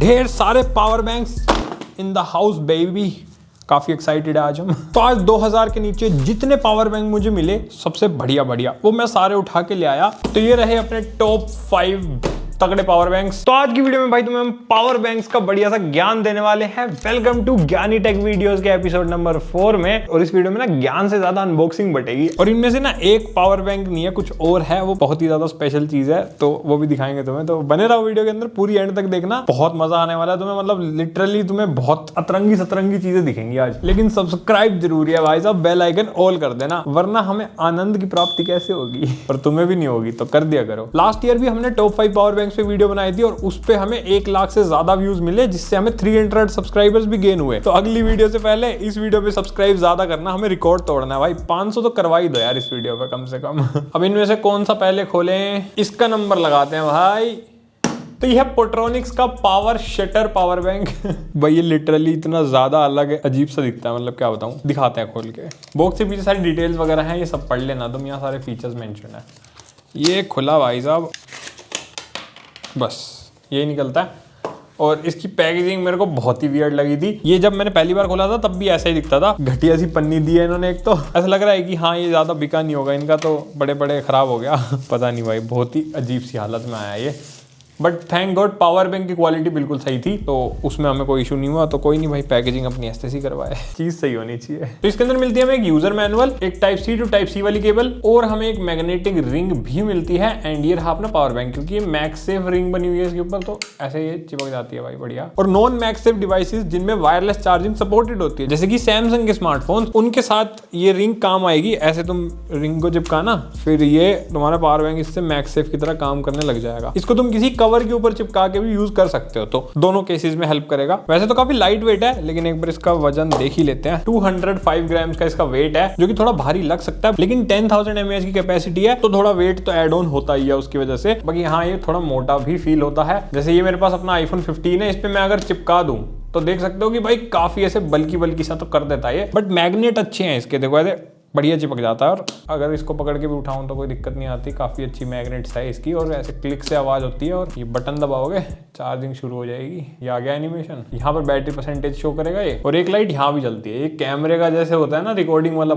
ढेर सारे power banks in the house baby. काफी एक्साइटेड है आज हम। तो आज 2000 के नीचे जितने पावर बैंक मुझे मिले सबसे बढ़िया वो मैं सारे उठा के ले आया। तो ये रहे अपने टॉप 5 तगड़े पावर बैंक्स। तो आज की वीडियो में भाई तुम्हें हम पावर बैंक्स का बढ़िया सा ज्ञान देने वाले हैं। वेलकम टू ज्ञानी टेक वीडियोस के एपिसोड नंबर 4 में। और इस वीडियो में ना ज्ञान से ज्यादा अनबॉक्सिंग बटेगी। और इनमें से ना एक पावर बैंक नहीं है, कुछ और है, वो बहुत ही ज्यादा स्पेशल चीज है, तो वो भी दिखाएंगे तुम्हें। तो बने रहो वीडियो के अंदर, पूरी एंड तक देखना, बहुत मजा आने वाला है तुम्हें। मतलब लिटरली तुम्हें बहुत अतरंगी चीजें दिखेंगी आज। लेकिन सब्सक्राइब जरूरी है भाई साहब, बेल आइकन ऑल कर देना, वरना हमें आनंद की प्राप्ति कैसे होगी, पर तुम्हें भी नहीं होगी, तो कर दिया करो। लास्ट ईयर भी हमने टॉप 5 पावर बैंक्स पे वीडियो बनाई थी और उस पे हमें 1 लाख से ज्यादा व्यूज मिले, जिससे हमें 300 सब्सक्राइबर्स भी गेन हुए। तो अगली वीडियो से पहले इस वीडियो पे सब्सक्राइब ज्यादा करना, हमें रिकॉर्ड तोड़ना है भाई। 500 तो करवा ही दो यार इस वीडियो पे कम से कम। अब इनमें से कौन सा पहले खोलें, इसका नंबर लगाते हैं भाई। तो यह पोट्रॉनिक्स का पावर शटर पावर बैंक। भाई ये लिटरली इतना ज्यादा अलग है, अजीब सा दिखता है, मतलब क्या बताऊं। दिखाते हैं खोल के। बॉक्स के पीछे सारी डिटेल्स वगैरह हैं, ये सब पढ़ लेना तुम, यहाँ सारे फीचर्स मेंशन है। ये खुला भाई साहब, बस यही निकलता है। और इसकी पैकेजिंग मेरे को बहुत ही वियर्ड लगी थी। ये जब मैंने पहली बार खोला था तब भी ऐसा ही दिखता था, घटिया सी पन्नी दी है इन्होंने। एक तो ऐसा लग रहा है कि हाँ ये ज्यादा बिका नहीं होगा इनका, तो बड़े खराब हो गया। पता नहीं भाई, बहुत ही अजीब सी हालत में आया ये। But thank God power bank की क्वालिटी बिल्कुल सही थी, तो उसमें हमें कोई इशू नहीं हुआ। तो कोई नहीं भाई, पैकेजिंग अपनी ऐसे ही करवाए, चीज सही होनी चाहिए। तो इसके अंदर मिलती है हमें एक यूजर मैनुअल, एक type C to type C वाली केबल, और हमें एक मैग्नेटिक रिंग भी मिलती है। एंड ये रहा अपना पावर बैंक, क्योंकि ये मैगसेफ रिंग बनी हुई है इसके ऊपर, तो ऐसे ये चिपक जाती है भाई, बढ़िया। और नॉन मैगसेफ डिवाइसेस जिनमें वायरलेस चार्जिंग सपोर्टेड होती है, जैसे कि सैमसंग के स्मार्टफोन, उनके साथ ये रिंग काम आएगी। ऐसे तुम रिंग को चिपकाना, फिर ये तुम्हारा पावर बैंक इससे मैगसेफ की तरह काम करने लग जाएगा। इसको तुम किसी कवर के ऊपर चिपका के भी यूज कर सकते हो, तो दोनों केसेस में हेल्प करेगा। वैसे तो काफी लाइट वेट है, लेकिन एक बार इसका वजन देख ही लेते हैं। 205 ग्राम्स का इसका वेट है, जो कि थोड़ा भारी लग सकता है, लेकिन 10,000 mAh की कैपेसिटी है, तो थोड़ा वेट तो एड ऑन होता ही है उसकी वजह से। बाकी हाँ ये थोड़ा मोटा भी फील होता है। जैसे ये मेरे पास अपना iPhone 15 है, इस पे मैं अगर चिपका दूं तो देख सकते हो कि भाई काफी ऐसे बल्कि सा तो कर देता है ये। बट मैग्नेट अच्छे हैं इसके, देखो ऐसे बढ़िया चिपक जाता है। और अगर इसको पकड़ के भी उठाऊं तो कोई दिक्कत नहीं आती, काफी अच्छी मैग्नेट्स है इसकी। और ऐसे क्लिक से आवाज होती है, और ये बटन दबाओगे चार्जिंग शुरू हो जाएगी। ये आ गया एनिमेशन, यहाँ पर बैटरी परसेंटेज शो करेगा ये, और एक लाइट यहाँ भी जलती है। ये कैमरे का जैसे होता है ना, रिकॉर्डिंग वाला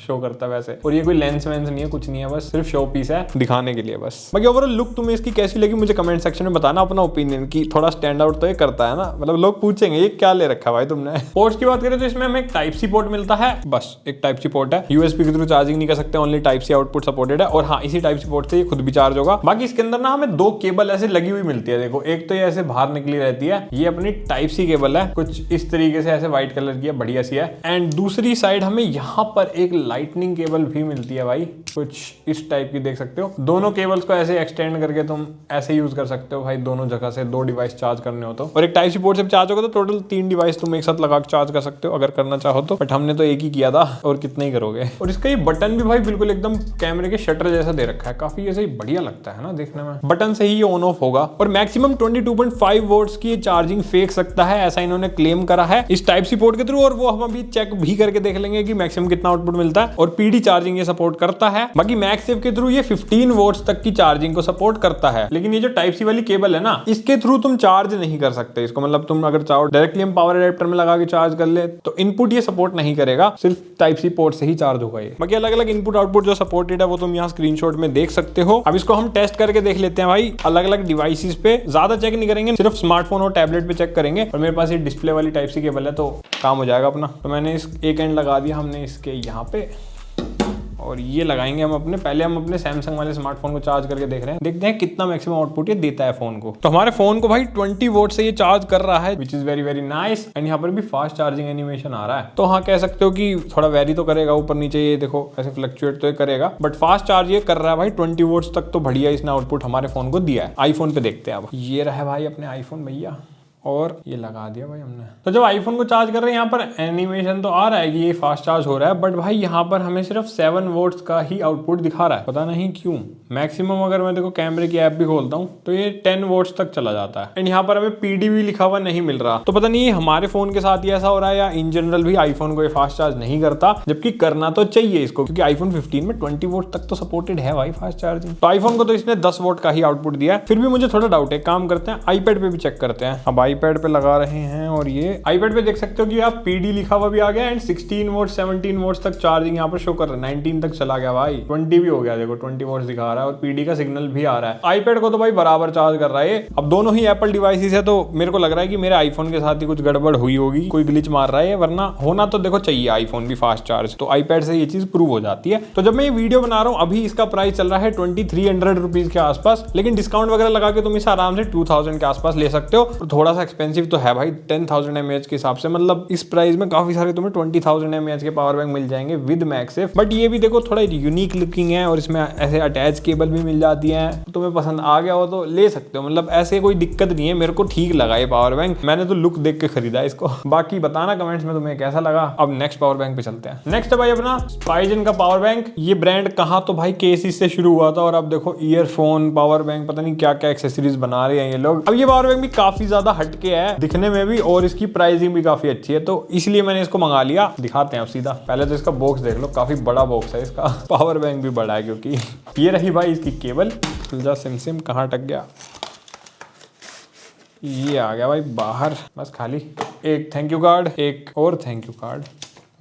शो करता है वैसे। और ये कोई लेंस वेंस नहीं है, कुछ नहीं है, बस सिर्फ शो पीस है दिखाने के लिए बस। बाकी ओवरऑल लुक तुम्हें इसकी कैसी लगी मुझे कमेंट सेक्शन में बताना अपना ओपिनियन, की थोड़ा स्टैंड आउट तो ये करता है ना। मतलब लोग पूछेंगे ये क्या ले रखा भाई तुमने। पोर्ट्स की बात करें तो इसमें हमें एक टाइप सी पोर्ट मिलता है, बस एक टाइप सी पोर्ट है। यूएसबी के थ्रू चार्जिंग नहीं कर सकते, only type C output supported है। और हाँ, इसी टाइप सी पोर्ट से ये खुद भी चार्ज होगा। बाकी इसके अंदर ना हमें 2 केबल ऐसे लगी हुई मिलती है। देखो एक तो ये ऐसे बाहर निकली रहती है, ये अपनी टाइप सी केबल है, कुछ इस तरीके से ऐसे व्हाइट कलर की है, बढ़िया सी है। एंड दूसरी साइड हमें यहाँ पर एक लाइटनिंग केबल भी मिलती है भाई, कुछ इस टाइप की, देख सकते हो। दोनों केबल्स को ऐसे एक्सटेंड करके तुम ऐसे यूज कर सकते हो भाई, दोनों जगह से 2 डिवाइस चार्ज करने हो तो। और एक टाइप सी पोर्ट से चार्ज होगा तो टोटल 3 डिवाइस तुम एक साथ लगा के चार्ज कर सकते हो अगर करना चाहो तो। बट हमने तो एक ही किया था, और कितना ही करोगे। और इसका ये बटन भी भाई बिल्कुल एकदम कैमरे के शटर जैसा दे रखा है, काफी ऐसे बढ़िया लगता है ना देखने में। बटन से ही ये ऑन ऑफ होगा। और मैक्सिमम 22.5 वोल्ट्स की चार्जिंग फेंक सकता है, ऐसा इन्होंने क्लेम करा है इस टाइप सी पोर्ट के थ्रू। और वो हम अभी चेक भी करके देख लेंगे कि मैक्सिमम कितना आउटपुट मिलता है। और पीडी चार्जिंग ये सपोर्ट करता है। बाकी मैगसेफ के थ्रू ये 15 वोल्ट्स तक की चार्जिंग को सपोर्ट करता है। लेकिन ये जो टाइप सी वाली केबल है ना, इसके थ्रू तुम चार्ज नहीं कर सकते इसको। मतलब तुम अगर चाहो डायरेक्टली हम पावर एडेप्टर में लगा के चार्ज कर ले तो इनपुट ये सपोर्ट नहीं करेगा, सिर्फ टाइप सी पोर्ट से ही चार्ज होगा ये। बाकी अलग अलग इनपुट आउटपुट जो सपोर्टेड है वो तुम यहाँ स्क्रीनशॉट में देख सकते हो। अब इसको हम टेस्ट करके देख लेते हैं भाई अलग अलग डिवाइसेस पे। ज्यादा चेक नहीं करेंगे, सिर्फ स्मार्टफोन और टैबलेट पे चेक करेंगे। और मेरे पास ये डिस्प्ले वाली टाइप सी केबल है, तो काम हो जाएगा अपना। तो मैंने इस एक एंड लगा दिया हमने इसके यहाँ पे, और ये लगाएंगे हम अपने, पहले हम अपने सैमसंग वाले स्मार्टफोन को चार्ज करके देख रहे हैं, देखते हैं कितना मैक्सिमम आउटपुट ये देता है फोन को। तो हमारे फोन को भाई 20 वोल्ट से ये चार्ज कर रहा है, which is very nice. And यहाँ पर भी फास्ट चार्जिंग एनिमेशन आ रहा है, तो हाँ कह सकते हो कि थोड़ा वेरी तो करेगा ऊपर नीचे, ये देखो ऐसे फ्लक्चुएट तो ये करेगा, बट फास्ट चार्ज ये कर रहा है भाई 20 वोल्ट तक, तो बढ़िया इसने आउटपुट हमारे फोन को दिया है। आईफोन पे देखते हैं अब। ये रहा भाई अपने आईफोन भैया, और ये लगा दिया भाई हमने। तो जब आईफोन को चार्ज कर रहे हैं, यहाँ पर एनिमेशन तो आ रहा है कि ये फास्ट चार्ज हो रहा है, बट भाई यहाँ पर हमें सिर्फ 7 वोल्ट्स का ही आउटपुट दिखा रहा है, पता नहीं क्यों। मैक्सिमम अगर मैं देखो कैमरे की ऐप भी खोलता हूँ तो ये 10 वोल्ट्स तक चला जाता है। एंड यहाँ पर हमें पीडी भी लिखा हुआ नहीं मिल रहा, तो पता नहीं हमारे फोन के साथ ही ऐसा हो रहा है या इन जनरल भी आईफोन को ये फास्ट चार्ज नहीं करता, जबकि करना तो चाहिए इसको, क्योंकि आईफोन 15 में 20 वोल्ट तक तो सपोर्टेड है भाई फास्ट चार्जिंग। तो आईफोन को तो इसने 10 वोल्ट का ही आउटपुट दिया है। फिर भी मुझे थोड़ा डाउट है, काम करते हैं आईपैड पे भी चेक करते हैं। अब आईपैड पे लगा रहे हैं और ये आईपैड पे देख सकते हो कि आप पीडी लिखा हुआ भी आ गया एंड 16 वोल्ट 17 वोल्ट तक चार्जिंग यहाँ पर शो कर रहा है। 19 तक चला गया भाई, 20 भी हो गया, देखो 20 वोल्ट दिखा रहा है और पीडी का सिग्नल भी आ रहा है। आईपैड को तो भाई बराबर चार्ज कर रहा है। अब दोनों ही एप्पल डिवाइसेस है तो मेरे को लग रहा है कि मेरे आईफोन के साथ ही कुछ गड़बड़ हुई होगी, कोई ग्लिच मार रहा है, वरना होना तो देखो चाहिए आईफोन भी फास्ट चार्ज, तो आईपैड से ये चीज प्रूव हो जाती है। तो जब मैं ये वीडियो बना रहा हूँ अभी इसका प्राइस चल रहा है 2300 रुपीज के आसपास, लेकिन डिस्काउंट वगैरह लगा के तुम इसे आराम से 2000 के आसपास ले सकते हो। तो थोड़ा सा एक्सपेंसिव तो है भाई 10,000 mAh के हिसाब से, मतलब इस प्राइस में काफी सारे तुम्हें 20,000 mAh के पावर बैंक मिल जाएंगे विद मैगसेफ। बट ये भी देखो थोड़ा यूनिक लुकिंग है और इसमें ऐसे अटैच केबल भी मिल जाती है, तुम्हें पसंद आ गया हो तो ले सकते हो, मतलब ऐसे कोई दिक्कत नहीं है। मेरे को ठीक लगा ये पावर बैंक, मैंने तो लुक देख के खरीदा इसको। बाकी बताना कमेंट्स में तुम्हें कैसा लगा। अब नेक्स्ट पावर बैंक पे चलते हैं। नेक्स्ट है भाई अपना स्पाइजन का पावर बैंक। ये ब्रांड कहाँ तो भाई केसीस से शुरू हुआ था और अब देखो ईयरफोन, पावर बैंक, पता नहीं क्या क्या एक्सेसरीज बना रहे हैं ये लोग। अब ये पावर बैंक भी काफी ज्यादा हटके है दिखने में भी और इसकी प्राइसिंग भी काफी अच्छी है, तो इसलिए मैंने इसको मंगा लिया। दिखाते हैं अब सीधा, पहले तो इसका बॉक्स देख लो, काफी बड़ा बॉक्स है इसका। पावर बैंक भी बड़ा है क्योंकि ये रही भाई इसकी केबल। सिम कहाँ अटक गया, ये आ गया भाई बाहर, बस खाली एक थैंक यू कार्ड, एक और thank you card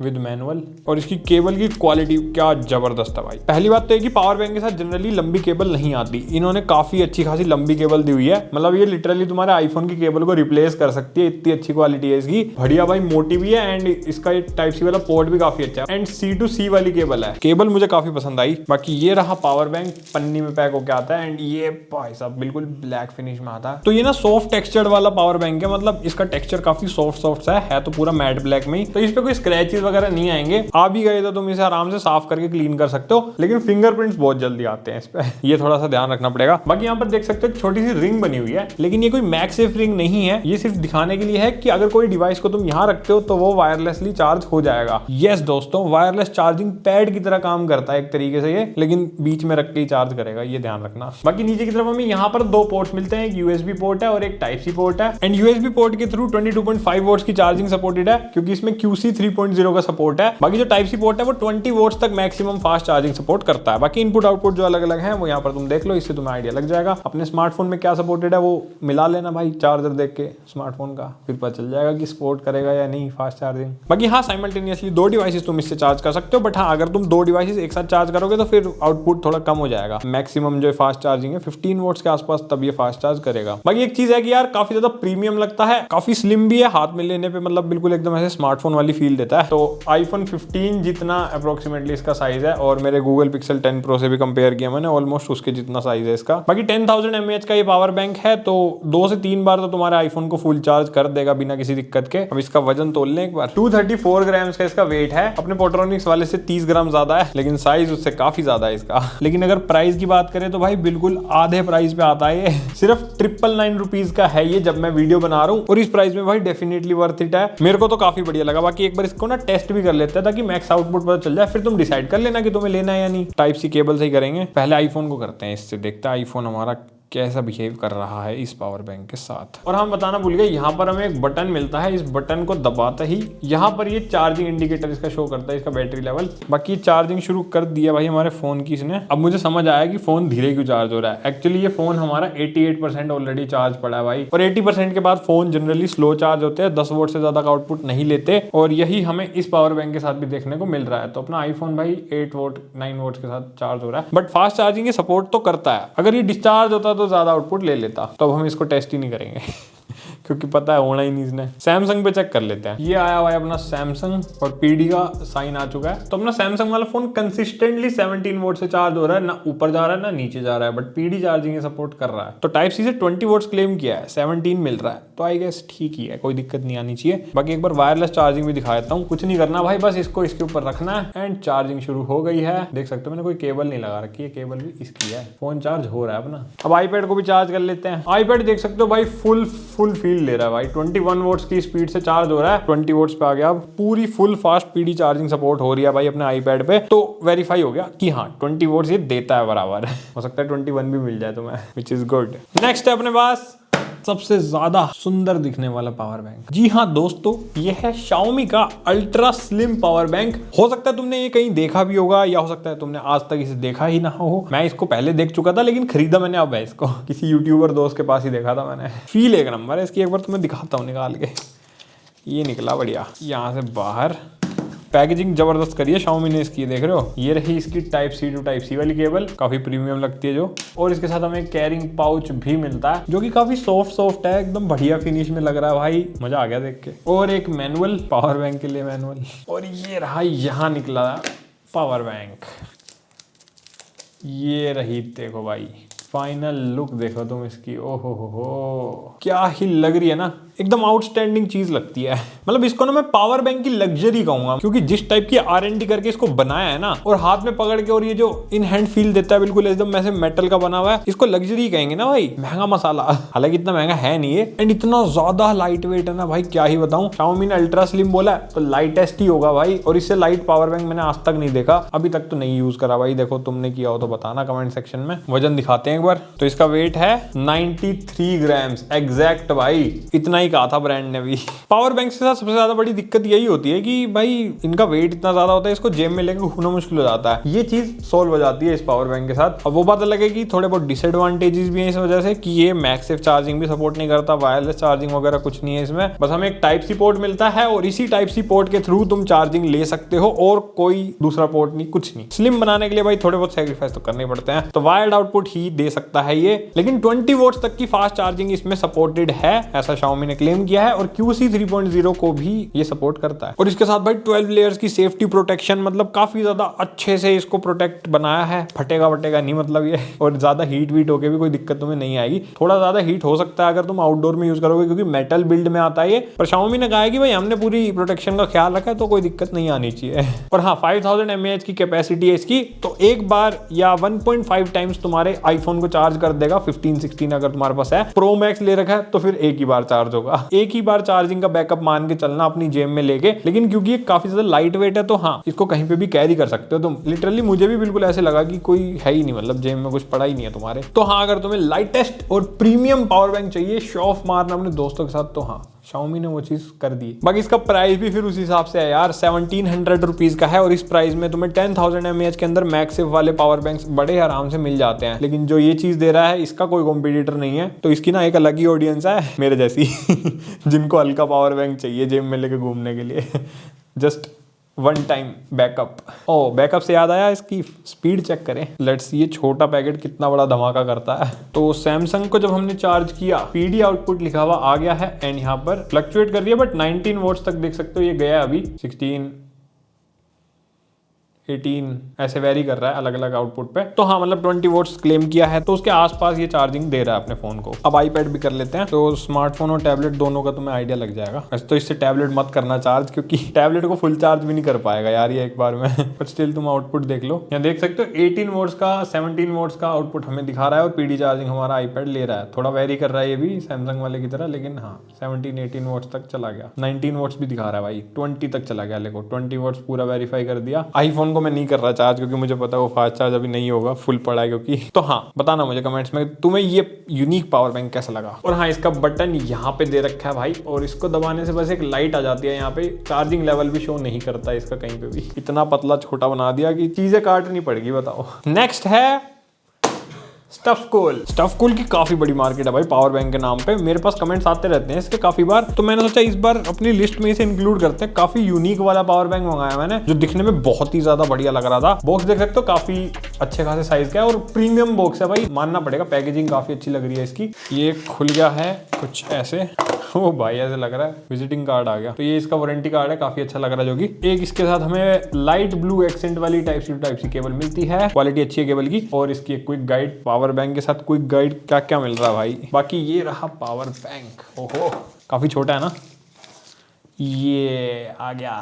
with manual. और इसकी केबल की क्वालिटी क्या जबरदस्त है भाई। पहली बात तो है कि पावर बैंक के साथ जनरली लंबी केबल नहीं आती, इन्होंने काफी अच्छी खासी लंबी केबल दी हुई है, मतलब ये लिटरली तुम्हारे आईफोन की केबल को रिप्लेस कर सकती है, इतनी अच्छी क्वालिटी है इसकी। बढ़िया भाई, मोटी भी है एंड इसका टाइप सी वाला पोर्ट भी काफी अच्छा है एंड C2C वाली केबल है। केबल मुझे काफी पसंद आई। बाकी ये रहा पावर बैंक, पन्नी में पैक होकर आता है एंड ये भाई साहब बिल्कुल ब्लैक फिनिश में आता है। तो ये ना सॉफ्ट टेक्सचर्ड वाला पावर बैंक है, मतलब इसका टेक्सचर काफी सॉफ्ट है तो पूरा मैट ब्लैक में ही, तो इस पे कोई स्क्रैचेस वगैरह नहीं आएंगे। आ भी गए तो तुम इसे आराम से साफ करके क्लीन कर सकते हो, लेकिन फिंगरप्रिंट्स बहुत जल्दी आते हैं इस पे, ये थोड़ा सा ध्यान रखना पड़ेगा। बाकी यहाँ पर देख सकते हो छोटी सी रिंग बनी हुई है, लेकिन ये कोई मैगसेफ रिंग नहीं है, ये सिर्फ दिखाने के लिए है कि अगर कोई डिवाइस को तुम यहाँ रखते हो तो वो वायरलेसली चार्ज हो जाएगा। यस दोस्तों, वायरलेस चार्जिंग पैड की तरह काम करता है एक तरीके से ये, लेकिन बीच में रख के ही चार्ज करेगा, ये ध्यान रखना। बाकी नीचे की तरफ हमें यहाँ पर दो पोर्ट्स मिलते हैं, एक USB पोर्ट है और एक टाइप सी पोर्ट है एंड USB पोर्ट के थ्रू 22.5 वोल्ट्स की चार्जिंग सपोर्टेड है क्योंकि इसमें QC 3.0 का सपोर्ट है। बाकी जो टाइप सी पोर्ट है वो 20 वोल्ट्स तक मैक्सिमम फास्ट चार्जिंग सपोर्ट करता है। बाकी इनपुट आउटपुट जो अलग अलग है वो यहाँ पर तुम देख लो, इससे तुम्हें आइडिया लग जाएगा। अपने स्मार्टफोन में क्या सपोर्टेड है वो मिला लेना भाई, चार्जर देख के स्मार्टफोन का, फिर पता चल जाएगा कि सपोर्ट करेगा या नहीं फास्ट चार्जिंग। बाकी हाँ, साइमल्टेनियसली दो डिवाइसेस तुम इससे चार्ज कर सकते हो, बट हाँ अगर तुम दो डिवाइसेस एक साथ चार्ज करोगे तो फिर आउटपुट थोड़ा कम हो जाएगा। मैक्सिमम जो फास्ट चार्जिंग है 15 वोल्ट्स के आसपास, तब ये फास्ट चार्ज करेगा। बाकी एक चीज है कि यार काफी ज्यादा प्रीमियम लगता है, काफी स्लिम भी है, हाथ में लेने पे मतलब बिल्कुल एकदम ऐसे स्मार्टफोन वाली फील देता है। तो आईफोन 15 जितना अप्रोक्सीमेटली इसका साइज है और मेरे गूगल पिक्सल 10 प्रो से भी कंपेयर किया मैंने, ऑलमोस्ट उसके जितना साइज है इसका। बाकी 10,000 mAh का ये पावर बैंक है, तो 2 से 3 बार तो तुम्हारे आईफोन को फुल चार्ज कर देगा बिना किसी दिक्कत के। अब इसका वजन तोल लें एक बार, 234 ग्राम्स का इसका वेट है, अपने पोट्रॉनिक्स वाले से 30 ग्राम ज्यादा है, लेकिन साइज उससे काफी ज्यादा है इसका। लेकिन अगर प्राइस की बात करें तो भाई बिल्कुल आधे प्राइस पे आता है, सिर्फ 999 रुपीज का है ये जब मैं वीडियो बना रहा हूँ, और इस प्राइस में भाई डेफिनेटली वर्थ इट है। मेरे को तो काफी बढ़िया लगा। बाकी एक बार इसको ना टेस्ट भी कर लेते हैं ताकि मैक्स आउटपुट पता चल जाए, फिर तुम डिसाइड कर लेना कि तुम्हें लेना है या नहीं। टाइप सी केबल से ही करेंगे, पहले आईफोन को करते हैं, इससे देखते हैं आईफोन हमारा कैसा बिहेव कर रहा है इस पावर बैंक के साथ। और हम बताना भूल गए, यहाँ पर हमें एक बटन मिलता है, इस बटन को दबाते ही यहाँ पर ये चार्जिंग इंडिकेटर इसका शो करता है, इसका बैटरी लेवल। बाकी चार्जिंग शुरू कर दिया भाई हमारे फोन की इसने। अब मुझे समझ आया कि फोन धीरे क्यों चार्ज हो रहा है। एक्चुअली ये फोन हमारा 88% ऑलरेडी चार्ज पड़ा है भाई, और 80% के बाद फोन जनरली स्लो चार्ज होते हैं, 10 वोल्ट से ज्यादा का आउटपुट नहीं लेते, और यही हमें इस पावर बैंक के साथ भी देखने को मिल रहा है। तो अपना आईफोन भाई 8 वोल्ट 9 वोल्ट के साथ चार्ज हो रहा है, बट फास्ट चार्जिंग ये सपोर्ट तो करता है। अगर ये डिस्चार्ज होता तो ज्यादा आउटपुट ले लेता, तो अब हम इसको टेस्ट ही नहीं करेंगे क्योंकि पता है होना ही नहीं इसने। सैमसंग पे चेक कर लेते हैं। ये आया हुआ है अपना सैमसंग और पीडी का साइन आ चुका है। तो अपना सैमसंग वाला फोन कंसिस्टेंटली 17 वोल्ट से चार्ज हो रहा है, ना ऊपर जा रहा है ना नीचे जा रहा है, बट पीडी चार्जिंग सपोर्ट कर रहा है। तो टाइप सी से 20 वोल्ट क्लेम किया है, 17 मिल रहा है, तो आई गेस ठीक ही है, कोई दिक्कत नहीं आनी चाहिए। बाकी एक बार वायरलेस चार्जिंग भी दिखा देता हूँ। कुछ नहीं करना भाई, बस इसको इसके ऊपर रखना है एंड चार्जिंग शुरू हो गई है। देख सकते हो मैंने कोई केबल नहीं लगा रखी है, केबल भी इसकी है, फोन चार्ज हो रहा है अपना। अब आईपैड को भी चार्ज कर लेते हैं। आईपैड देख सकते हो भाई फुल फील ले रहा है भाई, 21 वोल्ट्स की स्पीड से चार्ज हो रहा है, 20 वोल्ट्स पे आ गया। अब पूरी full fast PD charging support हो रही है भाई अपने आईपैड पे, तो वेरीफाई हो गया कि हाँ 20 वोल्ट्स ये देता है बराबर। हो सकता है 21 भी मिल जाए तुम्हें, विच इज गुड। नेक्स्ट है अपने पास सबसे ज्यादा सुंदर दिखने वाला पावर बैंक। जी हाँ दोस्तों, ये है Xiaomi का अल्ट्रा स्लिम पावर बैंक। हो सकता है तुमने ये कहीं देखा भी होगा, या हो सकता है तुमने आज तक इसे देखा ही ना हो। मैं इसको पहले देख चुका था, लेकिन खरीदा मैंने अब है इसको, किसी यूट्यूबर दोस्त के पास ही देखा था मैंने। फील एक नंबर है इसकी, एक बार तुम्हें दिखाता हूँ निकाल के। ये निकला बढ़िया। यहाँ से बाहर पैकेजिंग जबरदस्त करी है Xiaomi ने इसकी, देख रहे हो। ये रही इसकी type C to type C वाली केबल, काफी प्रीमियम लगती है जो। और इसके साथ हमें कैरिंग पाउच भी मिलता है, जो कि काफी सॉफ्ट है, एकदम बढ़िया फिनिश में लग रहा है भाई, मजा आ गया देख के। और एक मैनुअल, पावर बैंक के लिए मैनुअल। और ये रहा यहाँ निकला पावर बैंक। ये रही, देखो भाई फाइनल लुक देखो तुम इसकी। ओहो हो, क्या ही लग रही है ना, एकदम आउटस्टैंडिंग चीज लगती है। मतलब इसको ना मैं पावर बैंक की लग्जरी कहूंगा, क्योंकि जिस टाइप की R&D करके इसको बनाया है ना, और हाथ में पकड़ के, और ये जो इन हैंड फील देता है बिल्कुल एकदम ऐसे मेटल का बना हुआ है, इसको लग्जरी कहेंगे ना भाई। महंगा मसाला, हालांकि इतना महंगा है नहीं है, एंड इतना ज्यादा लाइट वेट है ना भाई, क्या ही बताऊं। Xiaomi ने अल्ट्रा स्लिम बोला है तो लाइटेस्ट ही होगा भाई, और इससे लाइट पावर बैंक मैंने आज तक नहीं देखा, अभी तक तो नहीं यूज करा भाई। देखो तुमने किया हो तो बताना कमेंट सेक्शन में। वजन दिखाते हैं एक बार, तो इसका वेट है 93 ग्राम्स एग्जैक्ट भाई, इतना ही कहा था ब्रांड ने भी। पावर बैंक के साथ सबसे ज्यादा बड़ी दिक्कत यही होती है कि भाई इनका वेट इतना ज्यादा होता है, इसको जेब में लेकर घूमना मुश्किल हो जाता है। ये चीज सोल्व हो जाती है इस पावर बैंक के साथ। अब वो बात अलग है कि थोड़े बहुत डिसएडवांटेजेस भी हैं इस वजह से, कि ये मैगसेफ चार्जिंग भी सपोर्ट नहीं करता, वायरलेस चार्जिंग वगैरह कुछ नहीं है इसमें। बस हमें एक टाइप सी पोर्ट मिलता है, और इसी टाइप सी पोर्ट के थ्रू तुम चार्जिंग ले सकते हो, और कोई दूसरा पोर्ट नहीं, कुछ नहीं। स्लिम बनाने के लिए भाई थोड़े बहुत सैक्रिफाइस तो करने पड़ते हैं, तो वायर्ड आउटपुट ही दे सकता है ये। लेकिन 20 वोल्ट तक की फास्ट चार्जिंग इसमें सपोर्टेड है, ऐसा Xiaomi ने क्लेम किया है, और QC 3.0 को भी ये सपोर्ट करता है। और इसके साथ भाई 12 लेयर्स की सेफ्टी प्रोटेक्शन, मतलब काफी ज्यादा अच्छे से इसको प्रोटेक्ट बनाया है, फटेगा वटेगा नहीं मतलब ये। और ज्यादा हीट वीट होके भी कोई दिक्कत तुम्हें नहीं आएगी। थोड़ा ज्यादा हीट हो सकता है अगर तुम आउटडोर में यूज करोगे, क्योंकि मेटल बिल्ड में आता है ये, पर Xiaomi ने कहा है कि भाई हमने पूरी प्रोटेक्शन का ख्याल रखा है, तो कोई दिक्कत नहीं आनी चाहिए। और हाँ, 5000 mAh की कैपेसिटी है इसकी, तो एक बार या 1.5 टाइम्स तुम्हारे आईफोन को चार्ज कर देगा। 15-16 अगर तुम्हारे पास है, प्रो मैक्स ले रखा है तो फिर एक ही बार चार्ज होगा। एक ही बार चार्जिंग का बैकअप मान के चलना अपनी जेब में लेके। लेकिन क्योंकि ये काफी ज्यादा लाइट वेट है, तो हाँ, इसको कहीं पे भी कैरी कर सकते हो तुम। लिटरली मुझे भी बिल्कुल ऐसे लगा कि कोई है ही नहीं, मतलब जेब में कुछ पड़ा ही नहीं है तुम्हारे। तो हाँ, अगर तुम्हें लाइटेस्ट और प्रीमियम पावर बैंक चाहिए, शो ऑफ मारना अपने दोस्तों के साथ, तो हाँ, Xiaomi ने वो चीज कर दी। बाकी इसका प्राइस भी फिर उस हिसाब से है यार, 1700 रुपीज का है, और इस प्राइस में तुम्हें 10,000 mAh के अंदर मैक्सेफ वाले पावर बैंक्स बड़े आराम से मिल जाते हैं। लेकिन जो ये चीज दे रहा है, इसका कोई कॉम्पिटिटर नहीं है, तो इसकी ना एक अलग ही ऑडियंस है मेरे जैसी जिनको हल्का पावर बैंक चाहिए जेब में लेके घूमने के लिए। Just one time backup. ओ, बैकअप से याद आया, इसकी स्पीड चेक करें। लेट्स, ये छोटा पैकेट कितना बड़ा धमाका करता है। तो सैमसंग को जब हमने चार्ज किया, पीडी आउटपुट लिखा हुआ आ गया है, एंड यहाँ पर फ्लक्चुएट कर दिया, बट 19 वोल्ट्स तक देख सकते हो ये गया अभी। 16, 18 ऐसे वेरी कर रहा है अलग अलग आउटपुट पे। तो हाँ, मतलब 20 वोल्ट्स क्लेम किया है, तो उसके आसपास ये चार्जिंग दे रहा है अपने फोन को। अब आईपैड भी कर लेते हैं, तो स्मार्टफोन और टैबलेट दोनों का तुम्हें आइडिया लग जाएगा। वैसे तो इससे टैबलेट मत करना चार्ज, क्योंकि टैबलेट को फुल चार्ज भी नहीं कर पाएगा यार ये एक बार में। बट स्टिल तुम आउटपुट देख लो, यहाँ देख सकते हो 18 वोल्ट्स का 17 वोल्ट्स का आउटपुट हमें दिखा रहा है, और पीडी चार्जिंग हमारा आईपैड ले रहा है। थोड़ा वेरी कर रहा है ये भी सैमसंग वाले की तरह, लेकिन हाँ, 17-18 वोल्ट्स तक चला गया। 19 वोल्ट्स भी दिखा रहा है भाई, 20 तक चला गया। देखो 20 वोल्ट्स पूरा वेरीफाई कर दिया। आईफोन को मैं नहीं कर रहा चार्ज, क्योंकि मुझे पता है वो फास्ट चार्ज अभी नहीं होगा, फुल पड़ा है क्योंकि। तो हाँ, बताना मुझे कमेंट्स में तुम्हें ये यूनिक पावर बैंक कैसा लगा। और हाँ, इसका बटन यहाँ पे दे रखा है भाई, और इसको दबाने से बस एक लाइट आ जाती है यहाँ पे। चार्जिंग लेवल भी शो नहीं करता इसका कहीं पे भी। इतना पतला छोटा बना दिया कि चीजें काटनी पड़ेगी, बताओ। नेक्स्ट है स्टफकूल की काफी बड़ी मार्केट है भाई पावर बैंक के नाम पे। मेरे पास कमेंट्स आते रहते हैं इसके काफी बार, तो मैंने सोचा इस बार अपनी लिस्ट में इसे इंक्लूड करते हैं। काफी यूनिक वाला पावर बैंक मंगाया मैंने, जो दिखने में बहुत ही ज्यादा बढ़िया लग रहा था। बॉक्स देख सकते हो काफी अच्छे खासे साइज का है, और प्रीमियम बॉक्स है भाई, मानना पड़ेगा। पैकेजिंग काफी अच्छी लग रही है इसकी। ये खुल गया है कुछ ऐसे, ओ भाई ऐसे लग रहा है विजिटिंग कार्ड आ गया। तो ये इसका वारंटी कार्ड है, काफी अच्छा लग रहा है। जो कि एक इसके साथ हमें लाइट ब्लू एक्सेंट वाली टाइप सी केबल मिलती है, क्वालिटी अच्छी है केबल की। और इसकी एक क्विक गाइड, पावर बैंक के साथ क्विक गाइड क्या क्या मिल रहा है भाई। बाकी ये रहा पावर बैंक, ओहो काफी छोटा है ना। ये आ गया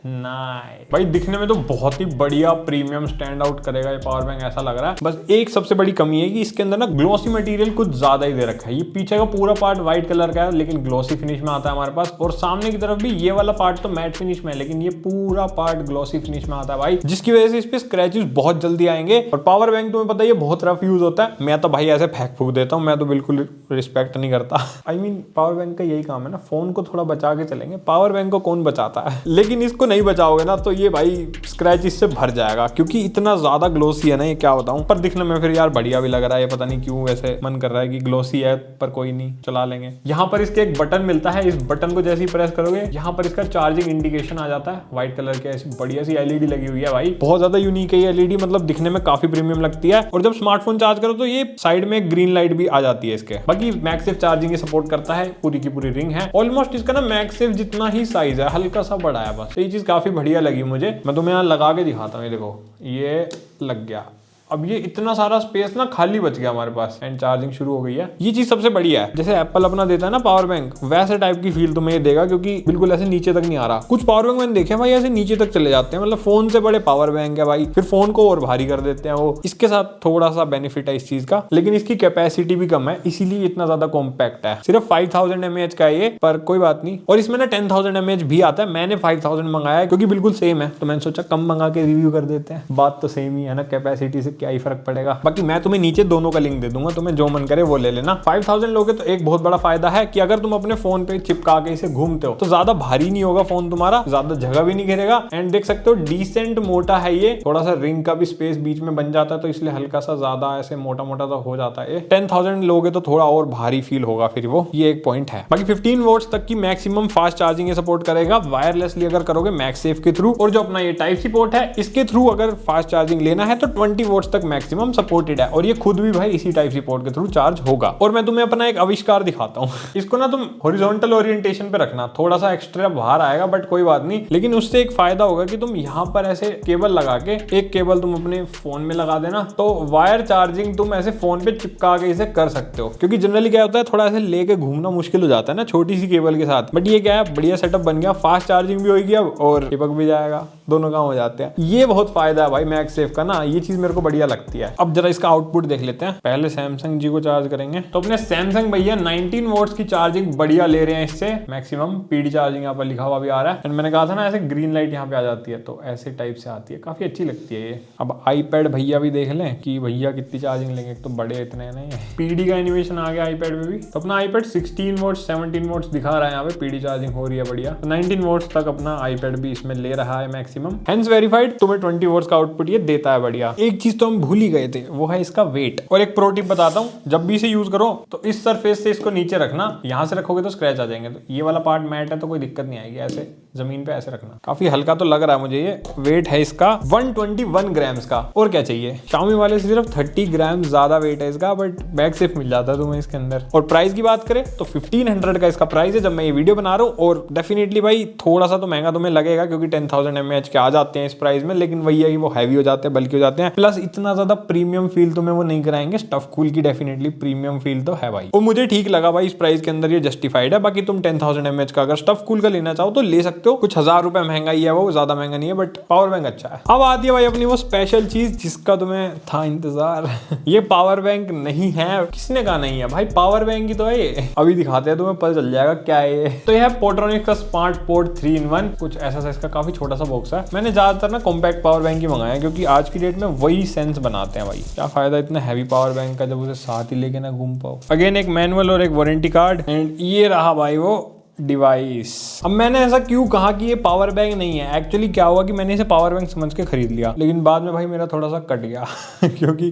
नाइस भाई, दिखने में तो बहुत ही बढ़िया प्रीमियम स्टैंड आउट करेगा ये पावर बैंक, ऐसा लग रहा है। बस एक सबसे बड़ी कमी है कि इसके अंदर ना ग्लॉसी मटेरियल कुछ ज्यादा ही दे रखा है। ये पीछे का पूरा पार्ट व्हाइट कलर का है लेकिन ग्लॉसी फिनिश में आता है हमारे पास, और सामने की तरफ भी ये वाला पार्ट तो मैट फिनिश में है लेकिन ये पूरा पार्ट ग्लॉसी फिनिश में आता है भाई, जिसकी वजह से इस पे स्क्रैचेस बहुत जल्दी आएंगे। और पावर बैंक तुम्हें पता है ये बहुत रफ यूज होता है। मैं तो भाई ऐसे फेंक फूक देता हूँ, मैं तो बिल्कुल रिस्पेक्ट नहीं करता। आई मीन पावर बैंक का यही काम है ना, फोन को थोड़ा बचा के चलेंगे, पावर बैंक को कौन बचाता है। लेकिन इसको नहीं बचाओगे ना तो ये भाई स्क्रैच इससे भर जाएगा, क्योंकि इतना ज्यादा ग्लोसी है ना ये, क्या बताऊं। पर दिखने में फिर यार बढ़िया भी लग रहा है, पता नहीं क्यों वैसे मन कर रहा है कि ग्लोसी है, पर कोई नहीं, चला लेंगे। यहाँ पर इसके एक बटन मिलता है, इस बटन को जैसे ही प्रेस करोगे यहाँ पर इसका चार्जिंग इंडिकेशन आ जाता है, व्हाइट कलर की ऐसी बढ़िया सी एलईडी लगी हुई है भाई, बहुत ज्यादा यूनिक है ये एलईडी, मतलब दिखने में काफी प्रीमियम लगती है। और जब स्मार्टफोन चार्ज करो तो ये साइड में ग्रीन लाइट भी आ जाती है इसके। बाकी मैगसेफ चार्जिंग सपोर्ट करता है, पूरी की पूरी रिंग है, ऑलमोस्ट इसका ना मैगसेफ जितना ही साइज है, हल्का सा बड़ा है बस। ये चीज काफी बढ़िया लगी मुझे। मैं तुम्हें यहाँ लगा के दिखाता हूँ, ये देखो ये लग गया। अब ये इतना सारा स्पेस ना खाली बच गया हमारे पास, एंड चार्जिंग शुरू हो गई है। ये चीज सबसे बढ़िया है, जैसे एप्पल अपना देता है ना पावर बैंक, वैसे टाइप की फील तुम्हें ये देगा, क्योंकि बिल्कुल ऐसे नीचे तक नहीं आ रहा। कुछ पावर बैंक मैंने देखे भाई ऐसे नीचे तक चले जाते हैं, मतलब फोन से बड़े पावर बैंक है भाई, फिर फोन को और भारी कर देते हैं वो। इसके साथ थोड़ा सा बेनिफिट है इस चीज का, लेकिन इसकी कैपेसिटी भी कम है, इसीलिए इतना ज्यादा कॉम्पैक्ट है। सिर्फ 5000 mAh का है ये, पर कोई बात नहीं। और इसमें ना 10000 mAh भी आता है, मैंने 5000 मंगाया है क्योंकि बिल्कुल सेम है, तो मैंने सोचा कम मंगा के रिव्यू कर देते हैं। बात तो सेम ही है ना, कैपेसिटी से क्या ही फर्क पड़ेगा। बाकी मैं तुम्हें नीचे दोनों का लिंक दे दूंगा, तुम्हें जो मन करे वो ले लेना। 5000 लोगे तो एक बहुत बड़ा फायदा है कि अगर तुम अपने फोन पे चिपका के इसे घूमते हो तो ज्यादा भारी नहीं होगा फोन तुम्हारा, ज्यादा जगह भी नहीं घेरेगा, एंड देख सकते हो डिसेंट मोटा है ये, थोड़ा सा रिंग का भी स्पेस बीच में बन जाता है, तो इसलिए हल्का सा ज्यादा ऐसे मोटा मोटा तो हो जाता है। 10000 लोगे तो थोड़ा और भारी फील होगा फिर वो, ये एक पॉइंट है। बाकी 15 वोल्ट तक की मैक्सिमम फास्ट चार्जिंग ये सपोर्ट करेगा, वायरलेसली अगर करोगे मैगसेफ के थ्रू, और जो अपना ये टाइप सी पोर्ट है इसके थ्रू अगर फास्ट चार्जिंग लेना है तो 20 वोल्ट तक मैक्सिमम सपोर्टेड है, और ये खुद भी भाई इसी टाइप सी पोर्ट के थ्रू चार्ज होगा। और मैं तुम्हें अपना एक आविष्कार दिखाता हूँ, इसको ना तुम हॉरिजॉन्टल ओरिएंटेशन पे रखना, थोड़ा सा एक्स्ट्रा बाहर आएगा बट कोई बात नहीं, लेकिन उससे एक फायदा होगा कि तुम यहाँ पर ऐसे केबल लगा के, एक केबल तुम अपने फोन में लगा देना, तो वायर चार्जिंग तुम ऐसे फोन पे चिपका के इसे कर सकते हो। क्योंकि जनरली क्या होता है, थोड़ा ऐसे लेके घूमना मुश्किल हो जाता है ना छोटी सी केबल के साथ, बट ये क्या है, बढ़िया सेटअप बन गया, फास्ट चार्जिंग भी होगी अब और चिपक भी जाएगा, दोनों काम हो जाते हैं। ये बहुत फायदा है भाई मैगसेफ का ना, ये चीज मेरे को बढ़िया लगती है। अब जरा इसका आउटपुट देख लेते हैं। पहले सैमसंग जी को चार्ज करेंगे, तो अपने सैमसंग भैया 19 वोल्ट्स की चार्जिंग बढ़िया ले रहे हैं इससे, मैक्सिमम पीडी चार्जिंग यहाँ पर लिखा हुआ भी आ रहा है। एंड मैंने कहा था ना ऐसे ग्रीन लाइट यहाँ पे आ जाती है, तो ऐसे टाइप से आती है, काफी अच्छी लगती है ये। अब आईपैड भैया भी देख लें कि भैया कितनी चार्जिंग लेंगे, तो बड़े इतने नहीं है। पीडी का एनिमेशन आ गया आईपैड में भी, तो अपना आईपैड 16 वोल्ट्स 17 वोल्ट्स दिखा रहा है यहाँ पे, पीडी चार्जिंग हो रही है बढ़िया। 19 वोल्ट्स तक अपना आईपैड भी इसमें ले रहा है मैक्सिमम, हैंड्स वेरीफाइड, तुम्हें 20 वोल्ट्स का आउटपुट ये देता है बढ़िया। एक चीज तो हम भूल ही गए थे, वो है इसका वेट। और एक प्रो टिप बताता हूँ, जब भी इसे यूज करो तो इस सरफेस से इसको नीचे रखना, यहाँ से रखोगे तो स्क्रैच आ जाएंगे, तो ये वाला पार्ट मैट है तो कोई दिक्कत नहीं आएगी, ऐसे जमीन पे ऐसे रखना। काफी हल्का तो लग रहा है मुझे ये। वेट है इसका 121 ग्राम्स का, और क्या चाहिए, Xiaomi वाले से सिर्फ 30 ग्राम ज्यादा वेट है इसका, बट मैगसेफ मिल जाता है तुम्हें इसके अंदर। और प्राइस की बात करें तो 1500 का इसका प्राइस है जब मैं ये वीडियो बना रहा हूँ, और डेफिनेटली भाई थोड़ा सा तो महंगा तुम्हें लगेगा क्योंकि 10000 mAh के आ जाते हैं इस प्राइस में, लेकिन वही है कि वो हैवी हो जाते हैं, बल्कि हो जाते हैं, प्लस इतना ज्यादा प्रीमियम फील तुम्हें वो नहीं कराएंगे। स्टफ कूल की डेफिनेटली प्रीमियम फील तो है भाई, वो मुझे ठीक लगा भाई, इस प्राइस के अंदर ये जस्टिफाइड है। बाकी तुम 10000 mAh का अगर स्टफ कूल का लेना चाहो तो ले सकते हो, कुछ 1000 रुपए महंगा ही है, वो ज्यादा महंगा नहीं है, बट पावर बैंक अच्छा है। अब आती है भाई अपनी वो स्पेशल चीज जिसका तुम्हें था इंतजार। ये पावर बैंक नहीं है, किसने कहा नहीं है भाई, पावर बैंक ही तो है ये। अभी दिखाते हैं, तुम्हें पता चल जाएगा क्या है ये। तो यह पोर्ट्रॉनिक्स का स्मार्ट पोर्ट 3-in-1, कुछ ऐसा इसका काफी छोटा सा बॉक्स है। मैंने ज्यादातर ना कॉम्पैक्ट पावर बैंक ही मंगाया क्योंकि आज की डेट में वही सेंस बनाते हैं भाई। क्या फायदा इतना हैवी पावर बैंक का जब उसे साथ ही लेके ना घूम पाओ। अगेन एक मैनुअल और एक वारंटी कार्ड, एंड ये रहा भाई वो डिवाइस। अब मैंने ऐसा क्यों कहा कि ये पावर बैंक नहीं है, एक्चुअली क्या हुआ कि मैंने इसे पावर बैंक समझ के खरीद लिया, लेकिन बाद में भाई मेरा थोड़ा सा कट गया क्योंकि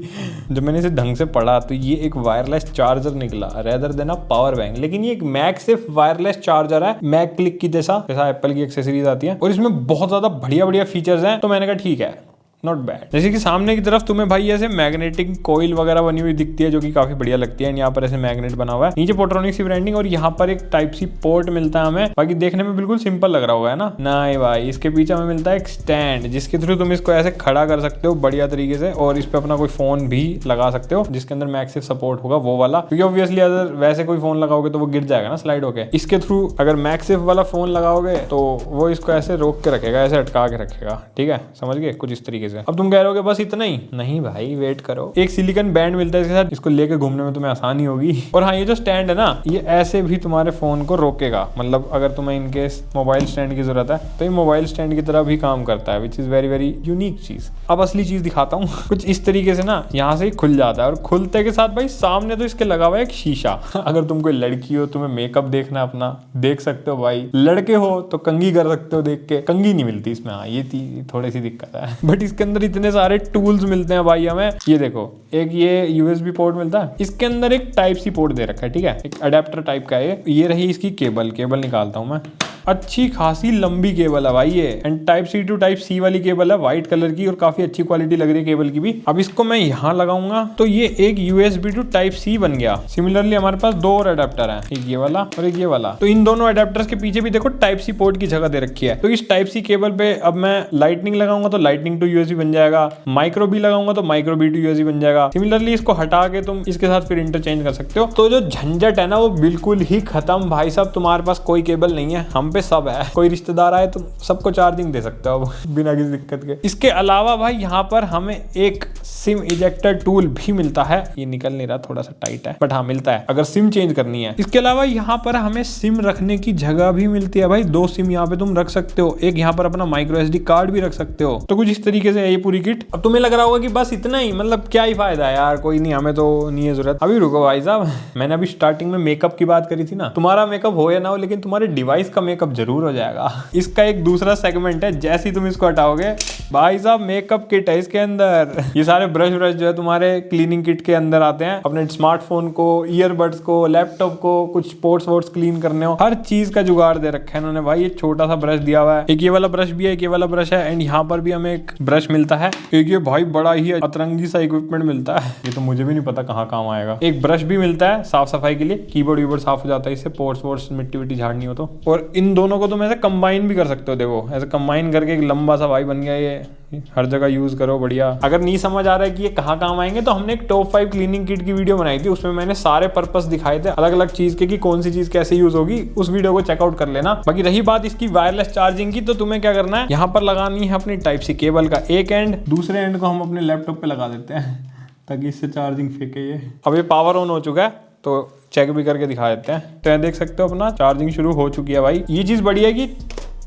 जब मैंने इसे ढंग से पढ़ा तो ये एक वायरलेस चार्जर निकला rather than a power bank. लेकिन ये एक मैगसेफ वायरलेस चार्जर है, मैग क्लिक की जैसा एप्पल की एक्सेसरीज आती है, और इसमें बहुत ज्यादा बढ़िया बढ़िया फीचर्स हैं। तो मैंने कहा ठीक है नॉट बैड। जैसे कि सामने की तरफ तुम्हें भाई ऐसे मैग्नेटिक कोइल वगैरह बनी हुई दिखती है जो कि काफी बढ़िया लगती है। यहाँ पर ऐसे मैग्नेट बना हुआ है, नीचे पोर्ट्रोनिक्स की ब्रांडिंग, और यहाँ पर एक टाइप सी पोर्ट मिलता है हमें। बाकी देखने में बिल्कुल सिंपल लग रहा होगा, है ना? नहीं भाई, इसके पीछे हमें मिलता है एक स्टैंड जिसके थ्रू तुम इसको ऐसे खड़ा कर सकते हो बढ़िया तरीके से, और इस पे अपना कोई फोन भी लगा सकते हो जिसके अंदर मैक्सिव सपोर्ट होगा वो वाला, क्योंकि ऑब्वियसली अगर वैसे कोई फोन लगाओगे तो वो गिर जाएगा ना स्लाइड होके। इसके थ्रू अगर मैक्सिव वाला फोन लगाओगे तो वो इसको ऐसे रोक के रखेगा, ऐसे अटका के रखेगा। ठीक है, समझ गए? कुछ इस तरीके से। अब तुम कह रहे हो बस इतना ही? नहीं भाई, वेट करो। एक सिलिकॉन बैंड मिलता है इसके साथ, इसको लेके घूमने में तुम्हें आसानी होगी। और हाँ, ये जो स्टैंड है ना, ये ऐसे भी तुम्हारे फोन को रोकेगा। मतलब अगर तुम्हें इनकेस मोबाइल स्टैंड की जरूरत है तो ये मोबाइल स्टैंड की तरह भी काम करता है, which is very very unique चीज। अब असली चीज दिखाता हूँ। कुछ इस तरीके से ना यहाँ से ही खुल जाता है, और खुलते के साथ भाई सामने तो इसके लगा हुआ है एक शीशा। अगर तुम कोई लड़की हो, तुम्हें मेकअप देखना अपना, देख सकते हो भाई। लड़के हो तो कंघी कर सकते हो देख के। कंघी नहीं मिलती इसमें, हाँ ये थोड़ी सी दिक्कत है। बट इसके अंदर इतने सारे टूल्स मिलते हैं भाई हमें। ये देखो, एक ये यूएसबी पोर्ट मिलता है, इसके अंदर एक टाइप सी पोर्ट दे रखा है। ठीक है, एक अडेप्टर टाइप का है ये रही इसकी केबल निकालता हूं मैं। अच्छी खासी लंबी केबल है भाई ये, and type C to type C वाली केबल है, व्हाइट कलर की, और काफी अच्छी क्वालिटी लग रही है केबल की भी। अब इसको मैं यहाँ लगाऊंगा तो ये एक यूएसबी टू टाइप सी बन गया। सिमिलरली हमारे पास दो और अडेप्टर हैं, एक ये वाला और एक ये वाला। तो इन दोनों अडेप्टर्स के पीछे भी देखो टाइप सी पोर्ट की जगह दे रखी है। तो इस टाइप सी केबल पे अब मैं लाइटनिंग लगाऊंगा तो लाइटनिंग टू यूएसबी बन जाएगा, माइक्रो बी लगाऊंगा तो माइक्रो बी टू यूएसबी बन जाएगा। सिमिलरली इसको हटा के तुम इसके साथ फिर इंटरचेंज कर सकते हो। तो जो झंझट है ना वो बिल्कुल ही खत्म भाई साहब। तुम्हारे पास कोई केबल नहीं है, हम पे सब है। कोई रिश्तेदार आए तो सबको चार्जिंग दे सकते हो बिना किसी दिक्कत के। इसके अलावा भाई यहाँ पर हमें एक सिम इजेक्टर टूल भी मिलता है। ये निकल नहीं रहा, थोड़ा सा टाइट है, बट हाँ मिलता है अगर सिम चेंज करनी है। इसके अलावा यहाँ पर हमें सिम रखने की जगह भी मिलती है भाई। दो सिम यहाँ पे तुम रख सकते हो, एक यहाँ पर अपना माइक्रो एसडी कार्ड भी रख सकते हो। तो कुछ इस तरीके से है ये पूरी किट। अब तुम्हें लग रहा होगा कि बस इतना ही, मतलब क्या ही फायदा है यार, कोई नहीं, हमें तो नहीं है जरूरत। अभी रुको भाई साहब, मैंने अभी स्टार्टिंग में मेकअप की बात करी थी ना। तुम्हारा मेकअप हो या ना हो, लेकिन तुम्हारे डिवाइस का मेकअप जरूर हो जाएगा। इसका एक दूसरा सेगमेंट है, जैसे ही तुम इसको हटाओगे भाई साहब मेकअप किट है इसके अंदर। ये सारे ब्रश जो है तुम्हारे क्लीनिंग किट के अंदर आते हैं। अपने स्मार्टफोन को, ईयरबड्स को, लैपटॉप को, कुछ स्पोर्ट्स वोर्ट्स क्लीन करने हो, हर चीज का जुगाड़ दे रखा है इन्होंने भाई। ये छोटा सा ब्रश दिया हुआ है, एक ये वाला ब्रश भी है, एक ये वाला ब्रश है, एंड यहाँ पर भी हमें एक ब्रश मिलता है। एक ये भाई बड़ा ही अतरंगी सा इक्विपमेंट मिलता है, ये तो मुझे भी नहीं पता कहाँ काम आएगा। एक ब्रश भी मिलता है साफ सफाई के लिए, कीबोर्ड वीबोर्ड साफ हो जाता है इससे, पोर्ट्स वोर्ट्स मिट्टी विट्टी झाड़नी हो तो। और इन दोनों को तुम ऐसे कंबाइन भी कर सकते हो। देखो ऐसे कंबाइन करके एक लंबा सा भाई बन गया। ये हर जगह यूज करो बढ़िया। अगर नहीं समझ आ रहा है कि ये कहाँ काम आएंगे तो हमने एक टॉप 5 क्लीनिंग किट की वीडियो बनाई थी, उसमें मैंने सारे पर्पस दिखाए थे अलग अलग चीज के कि कौन सी चीज कैसे यूज होगी। उस वीडियो को चेकआउट कर लेना। बाकी रही बात इसकी वायरलेस चार्जिंग की, तो तुम्हें क्या करना है, यहाँ पर लगानी है अपनी टाइप सी केबल का एक एंड, दूसरे एंड को हम अपने लैपटॉप पे लगा देते हैं ताकि इससे चार्जिंग फेंके। ये अब ये पावर ऑन हो चुका है तो चेक भी करके दिखा देते हैं। तो देख सकते हो अपना चार्जिंग शुरू हो चुकी है भाई। ये चीज बढ़िया है कि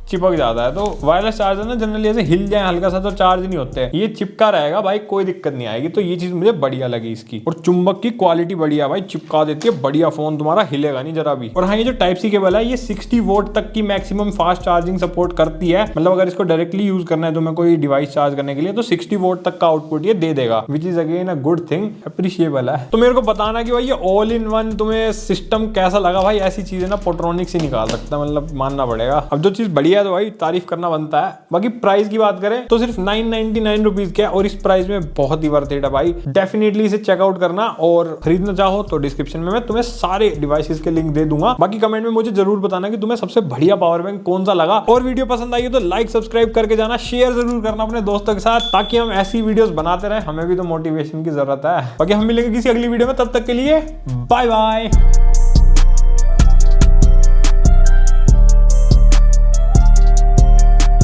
चिपक जाता है, तो वायरलेस चार्जर ना जनरली ऐसे हिल जाए हल्का सा तो चार्ज नहीं होते हैं। ये चिपका रहेगा भाई, कोई दिक्कत नहीं आएगी। तो ये चीज मुझे बढ़िया लगी इसकी। और चुंबक की क्वालिटी बढ़िया भाई, चिपका देती है बढ़िया, फोन तुम्हारा हिलेगा नहीं जरा भी। और हाँ, ये जो टाइप सी केबल है ये 60 वोल्ट तक की मैक्सिमम फास्ट चार्जिंग सपोर्ट करती है। मतलब अगर इसको डायरेक्टली यूज करना है तुम्हें कोई डिवाइस चार्ज करने के लिए तो 60 वोल्ट तक का आउटपुट ये दे देगा, which is again a good thing, appreciable है। तो मेरे को बताना कि भाई ये ऑल इन वन तुम्हें सिस्टम कैसा लगा भाई। ऐसी चीजें ना पोर्ट्रोनिक्स ही निकाल सकता है, मतलब मानना पड़ेगा। अब जो चीज बढ़िया है तो भाई तारीफ करना बनता है। बाकी प्राइस की बात करें तो सिर्फ 999 रुपीज के, और इस प्राइस में बहुत ही वर्थ इट है भाई। डेफिनेटली इसे चेकआउट करना, और खरीदना चाहो तो डिस्क्रिप्शन में मैं तुम्हें सारे डिवाइसेस के लिंक दे दूंगा। बाकी कमेंट में मुझे जरूर बताना कि तुम्हें सबसे बढ़िया पावर बैंक कौन सा लगा। और वीडियो पसंद आई तो लाइक सब्सक्राइब करके जाना, शेयर जरूर करना अपने दोस्तों के साथ, ताकि हम ऐसी वीडियोस बनाते रहे। हमें भी तो मोटिवेशन की जरूरत है। बाकी हम मिलेंगे किसी अगली वीडियो में, तब तक के लिए बाय बाय।